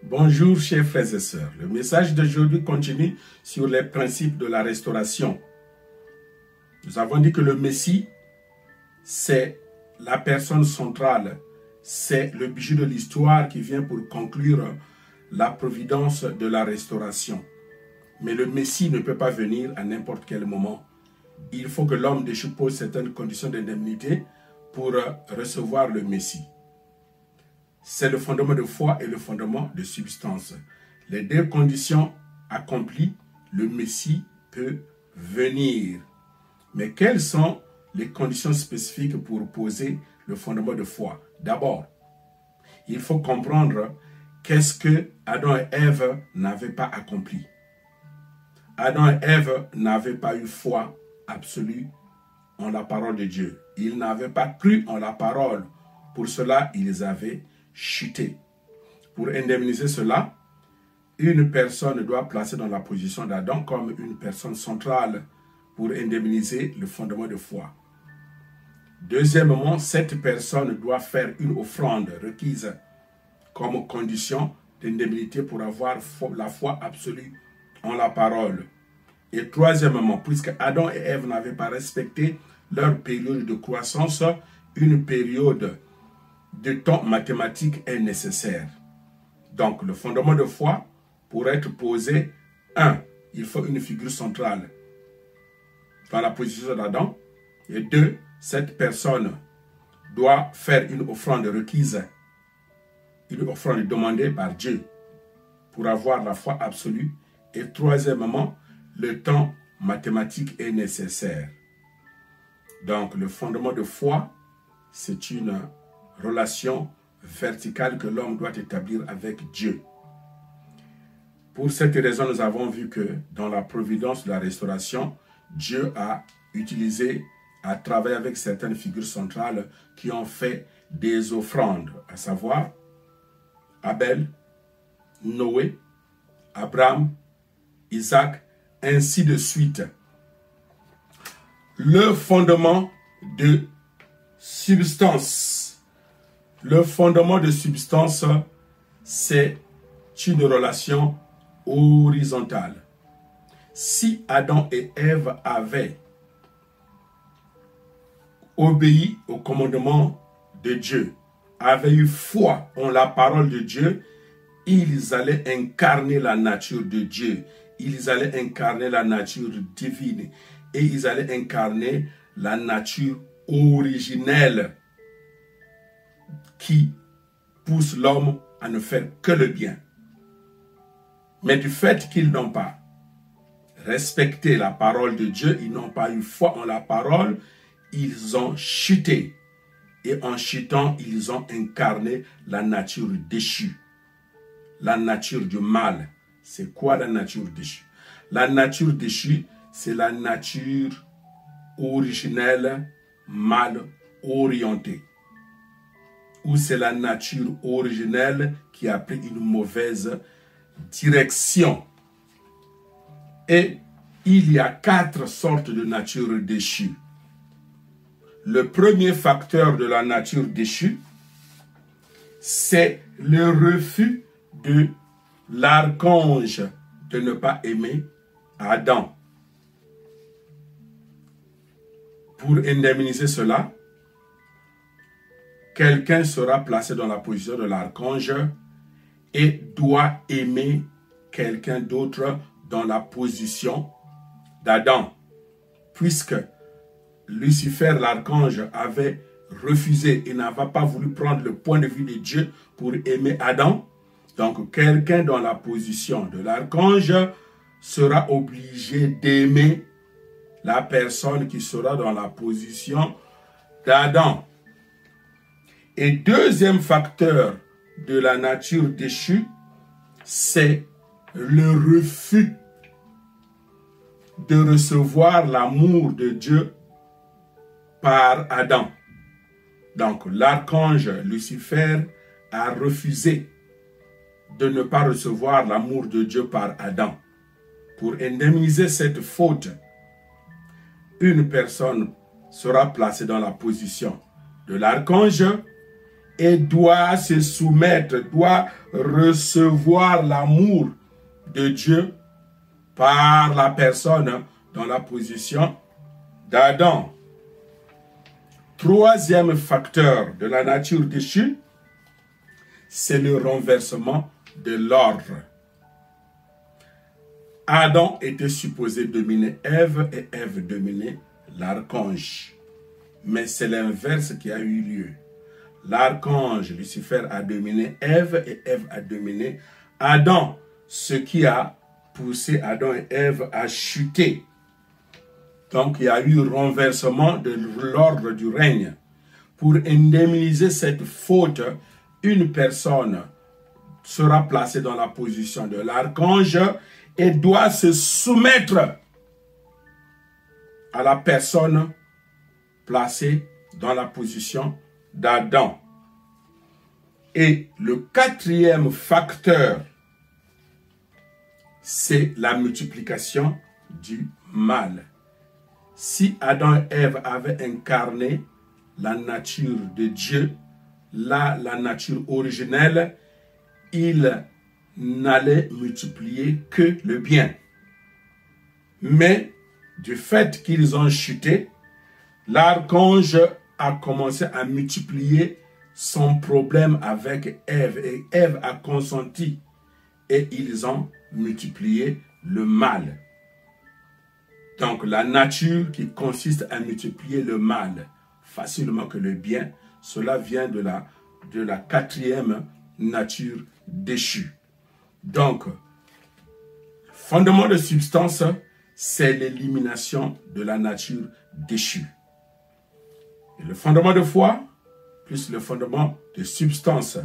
Bonjour chers frères et sœurs, le message d'aujourd'hui continue sur les principes de la restauration. Nous avons dit que le Messie, c'est la personne centrale, c'est le bijou de l'histoire qui vient pour conclure la providence de la restauration. Mais le Messie ne peut pas venir à n'importe quel moment. Il faut que l'homme déchu pose certaines conditions d'indemnité pour recevoir le Messie. C'est le fondement de foi et le fondement de substance. Les deux conditions accomplies, le Messie peut venir. Mais quelles sont les conditions spécifiques pour poser le fondement de foi? D'abord, il faut comprendre qu'est-ce que Adam et Ève n'avaient pas accompli. Adam et Ève n'avaient pas eu foi absolue en la parole de Dieu. Ils n'avaient pas cru en la parole. Pour cela, ils avaient chuté. Pour indemniser cela, une personne doit placer dans la position d'Adam comme une personne centrale pour indemniser le fondement de foi. Deuxièmement, cette personne doit faire une offrande requise comme condition d'indemnité pour avoir la foi absolue en la parole. Et troisièmement, puisque Adam et Ève n'avaient pas respecté leur période de croissance, une période de temps mathématique est nécessaire. Donc, le fondement de foi, pour être posé, 1, il faut une figure centrale dans la position d'Adam. Et 2, cette personne doit faire une offrande requise, une offrande demandée par Dieu pour avoir la foi absolue. Et troisièmement, le temps mathématique est nécessaire. Donc, le fondement de foi, c'est une relation verticale que l'homme doit établir avec Dieu. Pour cette raison, nous avons vu que dans la providence de la restauration, Dieu a travaillé avec certaines figures centrales qui ont fait des offrandes, à savoir Abel, Noé, Abraham, Isaac, ainsi de suite. Le fondement de substance. Le fondement de substance, c'est une relation horizontale. Si Adam et Ève avaient obéi au commandement de Dieu, avaient eu foi en la parole de Dieu, ils allaient incarner la nature de Dieu. Ils allaient incarner la nature divine. Et ils allaient incarner la nature originelle qui pousse l'homme à ne faire que le bien. Mais du fait qu'ils n'ont pas respecté la parole de Dieu, ils n'ont pas eu foi en la parole, ils ont chuté. Et en chutant, ils ont incarné la nature déchue. La nature du mal. C'est quoi la nature déchue? La nature déchue, c'est la nature originelle mal orientée. Ou c'est la nature originelle qui a pris une mauvaise direction. Et il y a 4 sortes de nature déchue. Le premier facteur de la nature déchue, c'est le refus de l'archange de ne pas aimer Adam. Pour indemniser cela, quelqu'un sera placé dans la position de l'archange et doit aimer quelqu'un d'autre dans la position d'Adam. Puisque Lucifer, l'archange, avait refusé et n'avait pas voulu prendre le point de vue de Dieu pour aimer Adam, donc quelqu'un dans la position de l'archange sera obligé d'aimer la personne qui sera dans la position d'Adam. Et deuxième facteur de la nature déchue, c'est le refus de recevoir l'amour de Dieu par Adam. Donc l'archange Lucifer a refusé de ne pas recevoir l'amour de Dieu par Adam. Pour indemniser cette faute, une personne sera placée dans la position de l'archange et doit se soumettre, doit recevoir l'amour de Dieu par la personne dans la position d'Adam. Troisième facteur de la nature déchue, c'est le renversement de l'ordre. Adam était supposé dominer Ève et Ève dominer l'archange. Mais c'est l'inverse qui a eu lieu. L'archange Lucifer a dominé Ève et Ève a dominé Adam, ce qui a poussé Adam et Ève à chuter. Donc il y a eu renversement de l'ordre du règne. Pour indemniser cette faute, une personne sera placée dans la position de l'archange et doit se soumettre à la personne placée dans la position d'Adam. Et le quatrième facteur, c'est la multiplication du mal. Si Adam et Ève avaient incarné la nature de Dieu, la nature originelle, ils n'allaient multiplier que le bien. Mais du fait qu'ils ont chuté, l'archange a commencé à multiplier son problème avec Ève et Ève a consenti et ils ont multiplié le mal. Donc la nature qui consiste à multiplier le mal facilement que le bien, cela vient de la quatrième nature déchue. Donc, fondement de substance, c'est l'élimination de la nature déchue. Et le fondement de foi, plus le fondement de substance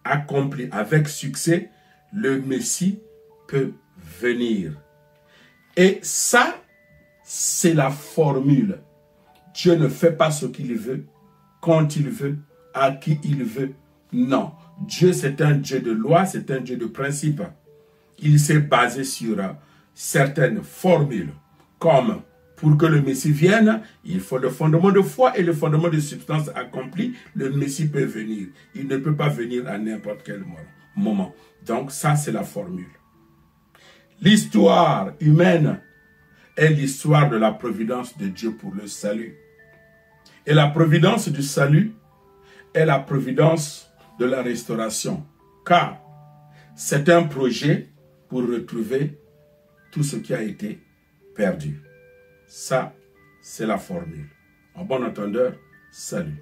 accompli avec succès, le Messie peut venir. Et ça, c'est la formule. Dieu ne fait pas ce qu'il veut, quand il veut, à qui il veut. Non. Dieu, c'est un Dieu de loi, c'est un Dieu de principe. Il s'est basé sur certaines formules, comme pour que le Messie vienne, il faut le fondement de foi et le fondement de substance accompli, le Messie peut venir. Il ne peut pas venir à n'importe quel moment. Donc ça, c'est la formule. L'histoire humaine est l'histoire de la providence de Dieu pour le salut. Et la providence du salut est la providence de la restauration. Car c'est un projet pour retrouver tout ce qui a été perdu. Ça, c'est la formule. En bon entendeur, salut.